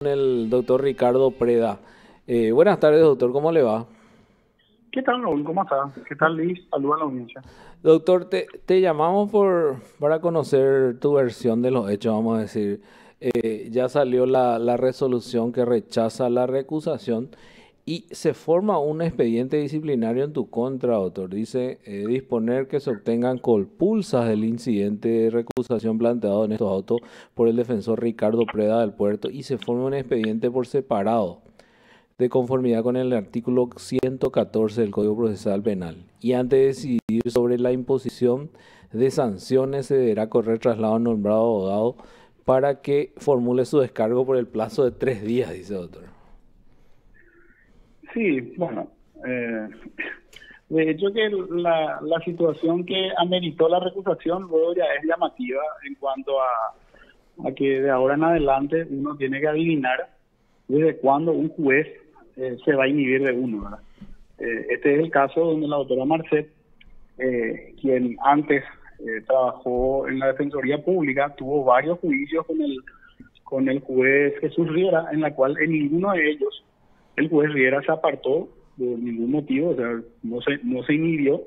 El doctor Ricardo Preda. Buenas tardes, doctor, ¿cómo le va? ¿Qué tal, Raúl? ¿Cómo estás? ¿Qué tal, Liz? Saludos a la audiencia. Doctor, te llamamos para conocer tu versión de los hechos, vamos a decir. Ya salió la resolución que rechaza la recusación y se forma un expediente disciplinario en tu contra, doctor. Dice disponer que se obtengan colpulsas del incidente de recusación planteado en estos autos por el defensor Ricardo Preda del Puerto y se forma un expediente por separado, de conformidad con el artículo 114 del Código Procesal Penal. Y antes de decidir sobre la imposición de sanciones, se deberá correr traslado al nombrado abogado para que formule su descargo por el plazo de 3 días, dice doctor. Sí, bueno, de hecho que la situación que ameritó la recusación luego ya es llamativa en cuanto a que de ahora en adelante uno tiene que adivinar desde cuándo un juez se va a inhibir de uno, ¿verdad? Este es el caso donde la doctora Marcet, quien antes trabajó en la Defensoría Pública, tuvo varios juicios con el juez Jesús Riera, en la cual en ninguno de ellos el juez Riera se apartó por ningún motivo, o sea, no se inhibió.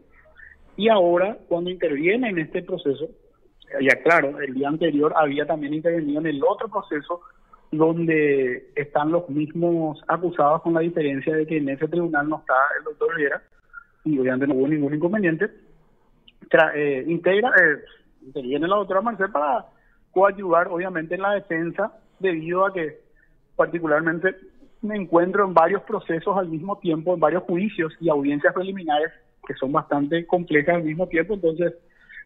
Y ahora, cuando interviene en este proceso, ya claro, el día anterior había también intervenido en el otro proceso donde están los mismos acusados, con la diferencia de que en ese tribunal no está el doctor Riera y obviamente no hubo ningún inconveniente. Interviene la doctora Marcel para coadyuvar obviamente en la defensa, debido a que particularmente me encuentro en varios procesos al mismo tiempo, en varios juicios y audiencias preliminares que son bastante complejas al mismo tiempo. Entonces,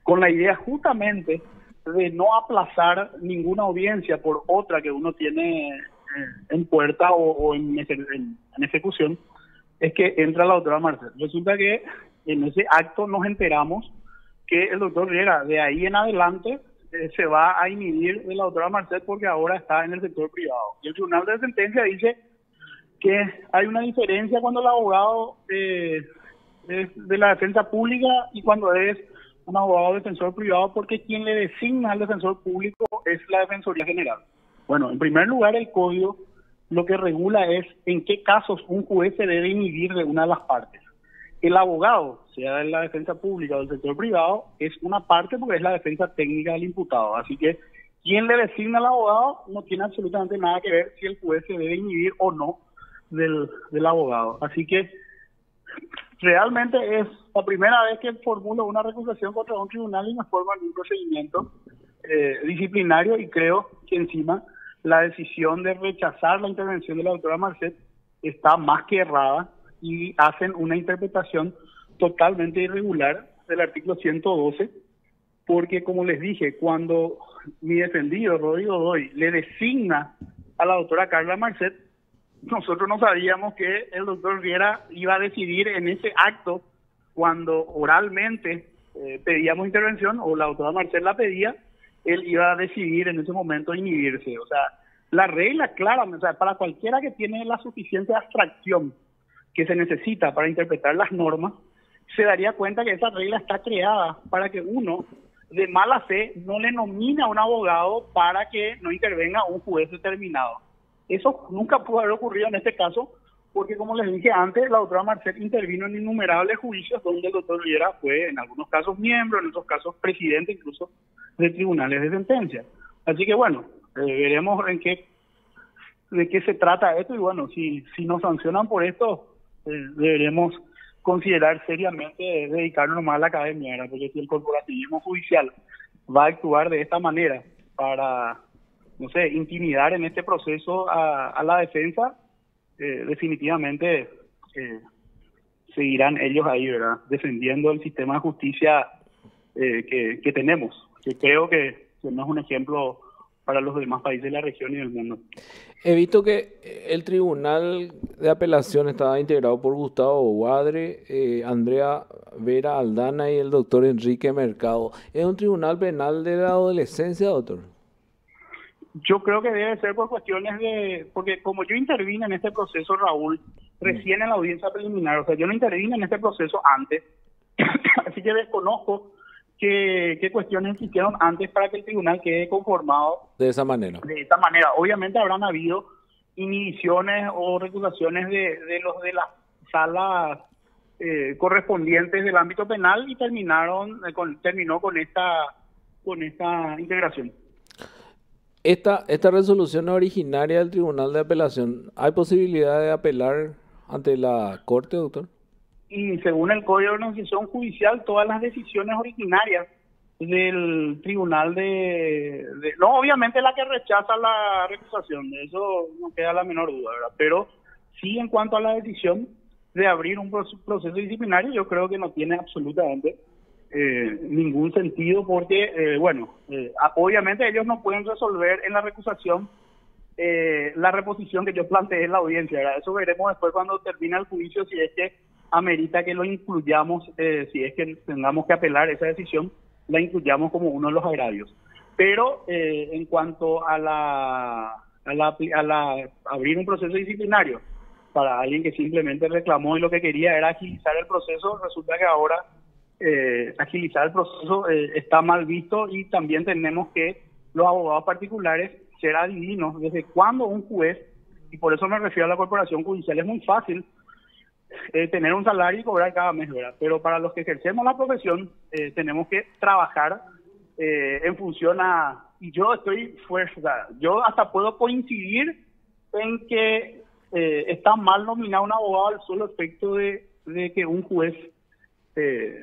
con la idea justamente de no aplazar ninguna audiencia por otra que uno tiene en puerta o en ejecución, es que entra la doctora Marcel. Resulta que en ese acto nos enteramos que el doctor Riera de ahí en adelante se va a inhibir de la doctora Marcet porque ahora está en el sector privado. Y el tribunal de sentencia dice que hay una diferencia cuando el abogado es de la defensa pública y cuando es un abogado defensor privado, porque quien le designa al defensor público es la Defensoría General. Bueno, en primer lugar, el código lo que regula es en qué casos un juez se debe inhibir de una de las partes. El abogado, sea de la defensa pública o del sector privado, es una parte porque es la defensa técnica del imputado. Así que quien le designa al abogado no tiene absolutamente nada que ver si el juez se debe inhibir o no del abogado. Así que realmente es la primera vez que formulo una recusación contra un tribunal y me formo en un procedimiento disciplinario, y creo que encima la decisión de rechazar la intervención de la doctora Marcet está más que errada y hacen una interpretación totalmente irregular del artículo 112, porque como les dije, cuando mi defendido Rodrigo Doy le designa a la doctora Carla Marcet, nosotros no sabíamos que el doctor Riera iba a decidir en ese acto, cuando oralmente pedíamos intervención o la doctora Marcet la pedía, él iba a decidir en ese momento inhibirse. O sea, la regla clara, o sea, para cualquiera que tiene la suficiente abstracción que se necesita para interpretar las normas, se daría cuenta que esa regla está creada para que uno, de mala fe, no le nomine a un abogado para que no intervenga un juez determinado. Eso nunca pudo haber ocurrido en este caso, porque como les dije antes, la doctora Marcet intervino en innumerables juicios donde el doctor Riera fue en algunos casos miembro, en otros casos presidente incluso de tribunales de sentencia. Así que bueno, veremos de qué se trata esto, y bueno, si nos sancionan por esto, deberemos considerar seriamente dedicarnos más a la academia, ¿verdad? Porque si el corporativismo judicial va a actuar de esta manera para, no sé, intimidar en este proceso a la defensa, definitivamente seguirán ellos ahí, ¿verdad? Defendiendo el sistema de justicia que tenemos, que creo que no es un ejemplo para los demás países de la región y del mundo. He visto que el Tribunal de Apelación estaba integrado por Gustavo Boadre, Andrea Vera Aldana y el doctor Enrique Mercado. ¿Es un tribunal penal de la adolescencia, doctor? Yo creo que debe ser por cuestiones porque como yo intervine en este proceso, Raúl, recién en la audiencia preliminar, o sea, yo no intervine en este proceso antes, así que desconozco qué cuestiones existieron antes para que el tribunal quede conformado De esa manera. de esta manera. Obviamente habrán habido inhibiciones o recusaciones de los de las salas correspondientes del ámbito penal y terminó con esta integración. Esta resolución originaria del Tribunal de Apelación, ¿hay posibilidad de apelar ante la Corte, doctor? Y según el Código de Organización Judicial, todas las decisiones originarias del Tribunal no, obviamente la que rechaza la recusación, de eso no queda la menor duda, ¿verdad? Pero sí, en cuanto a la decisión de abrir un proceso disciplinario, yo creo que no tiene absolutamente ningún sentido porque, obviamente ellos no pueden resolver en la recusación la reposición que yo planteé en la audiencia, ¿verdad? Eso veremos después cuando termine el juicio, si es que amerita que lo incluyamos, si es que tengamos que apelar esa decisión, la incluyamos como uno de los agravios. Pero en cuanto a abrir un proceso disciplinario para alguien que simplemente reclamó y lo que quería era agilizar el proceso, resulta que ahora agilizar el proceso está mal visto, y también tenemos que los abogados particulares ser adivinos desde cuándo un juez, y por eso me refiero a la corporación judicial, es muy fácil tener un salario y cobrar cada mes, ¿verdad? Pero para los que ejercemos la profesión tenemos que trabajar en función a... Y yo estoy fuerza, yo hasta puedo coincidir en que está mal nominado un abogado al solo efecto de que un juez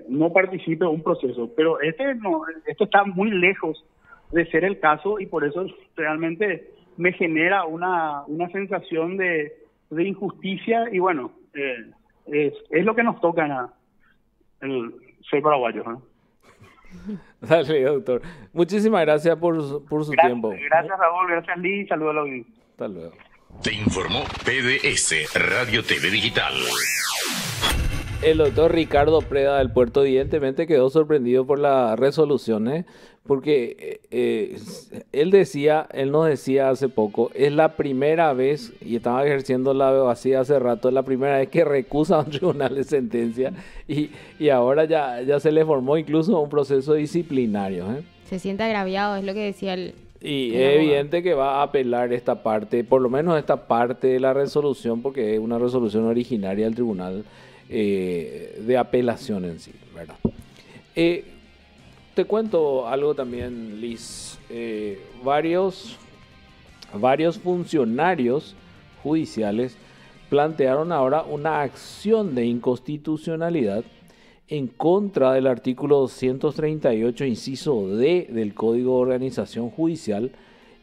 no participe en un proceso, pero esto está muy lejos de ser el caso, y por eso realmente me genera una sensación de injusticia, y bueno, es lo que nos toca ser paraguayos, ¿no? Dale, doctor. Muchísimas gracias por su tiempo. Gracias, Raúl. Gracias, Lee. Saludos a la audiencia. Hasta luego. Te informó PDS Radio TV Digital. El doctor Ricardo Preda del Puerto evidentemente quedó sorprendido por la resolución, porque él nos decía hace poco, es la primera vez, y estaba ejerciendo la abogacía hace rato, es la primera vez que recusa a un tribunal de sentencia, y ahora ya se le formó incluso un proceso disciplinario. Se siente agraviado, es lo que decía el... Y es evidente que va a apelar esta parte, por lo menos esta parte de la resolución, porque es una resolución originaria del tribunal de apelación en sí, ¿verdad? Te cuento algo también, Liz. Varios funcionarios judiciales plantearon ahora una acción de inconstitucionalidad en contra del artículo 238, inciso D del Código de Organización Judicial,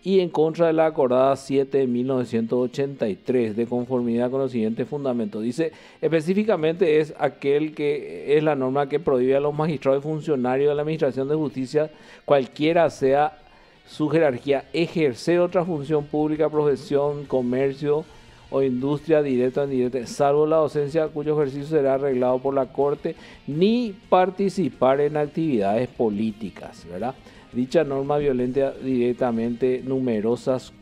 y en contra de la acordada 7 de 1983, de conformidad con los siguientes fundamentos. Dice, específicamente es aquel que es la norma que prohíbe a los magistrados y funcionarios de la Administración de Justicia, cualquiera sea su jerarquía, ejercer otra función pública, profesión, comercio o industria directa o indirecta, salvo la docencia cuyo ejercicio será arreglado por la Corte, ni participar en actividades políticas, ¿verdad? Dicha norma violenta directamente numerosas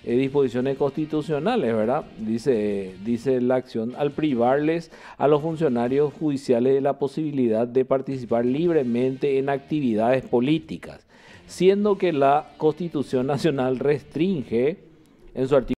disposiciones constitucionales, ¿verdad? Dice la acción, al privarles a los funcionarios judiciales de la posibilidad de participar libremente en actividades políticas, siendo que la Constitución Nacional restringe en su artículo